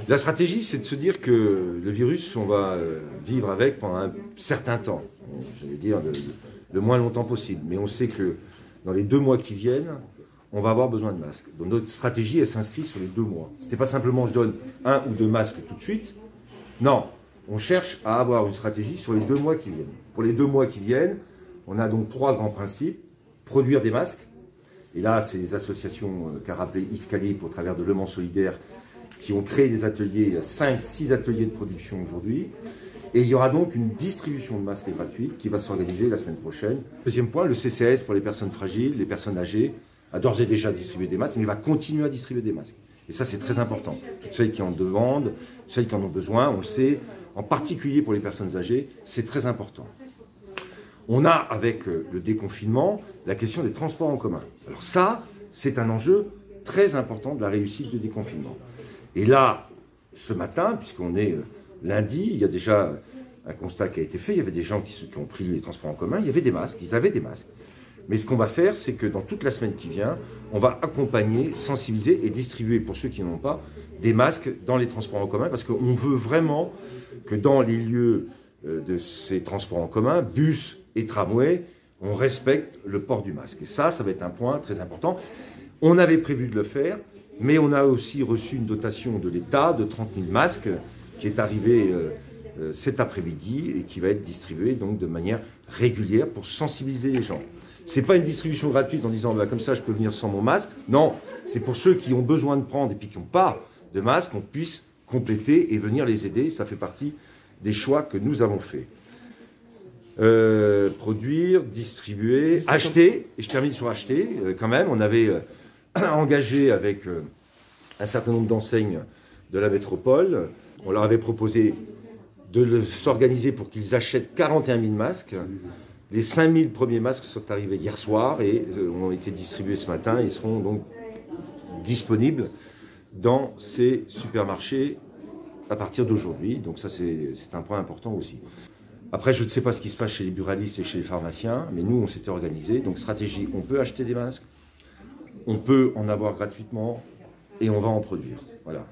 La stratégie, c'est de se dire que le virus, on va vivre avec pendant un certain temps. Je vais dire le moins longtemps possible. Mais on sait que dans les 2 mois qui viennent, on va avoir besoin de masques. Donc notre stratégie, elle s'inscrit sur les 2 mois. Ce n'est pas simplement je donne 1 ou 2 masques tout de suite. Non, on cherche à avoir une stratégie sur les 2 mois qui viennent. Pour les 2 mois qui viennent, on a donc 3 grands principes. Produire des masques. Et là, c'est les associations qu'a rappelé Yves Callier au travers de Le Mans Solidaire qui ont créé des ateliers, 5-6 ateliers de production aujourd'hui. Et il y aura donc une distribution de masques gratuite qui va s'organiser la semaine prochaine. Deuxième point, le CCAS pour les personnes fragiles, les personnes âgées, a d'ores et déjà distribué des masques, mais il va continuer à distribuer des masques. Et ça, c'est très important. Toutes celles qui en demandent, celles qui en ont besoin, on le sait, en particulier pour les personnes âgées, c'est très important. On a, avec le déconfinement, la question des transports en commun. Alors ça, c'est un enjeu très important de la réussite du déconfinement. Et là, ce matin, puisqu'on est lundi, il y a déjà un constat qui a été fait, il y avait des gens qui ont pris les transports en commun, il y avait des masques, ils avaient des masques. Mais ce qu'on va faire, c'est que dans toute la semaine qui vient, on va accompagner, sensibiliser et distribuer, pour ceux qui n'en ont pas, des masques dans les transports en commun, parce qu'on veut vraiment que dans les lieux de ces transports en commun, bus et tramway, on respecte le port du masque. Et ça va être un point très important. On avait prévu de le faire, mais on a aussi reçu une dotation de l'État de 30 000 masques qui est arrivée cet après-midi et qui va être distribuée donc de manière régulière pour sensibiliser les gens. Ce n'est pas une distribution gratuite en disant bah, comme ça je peux venir sans mon masque. Non, c'est pour ceux qui ont besoin de prendre et puis qui n'ont pas de masque, qu'on puisse compléter et venir les aider. Ça fait partie des choix que nous avons faits. Produire, distribuer, acheter, et je termine sur acheter quand même. On avait engagé avec un certain nombre d'enseignes de la métropole. On leur avait proposé de s'organiser pour qu'ils achètent 41 000 masques. Les 5 000 premiers masques sont arrivés hier soir et ont été distribués ce matin. Ils seront donc disponibles dans ces supermarchés à partir d'aujourd'hui. Donc ça, c'est un point important aussi. Après, je ne sais pas ce qui se passe chez les buralistes et chez les pharmaciens, mais nous, on s'était organisés. Donc stratégie, on peut acheter des masques, on peut en avoir gratuitement et on va en produire. Voilà.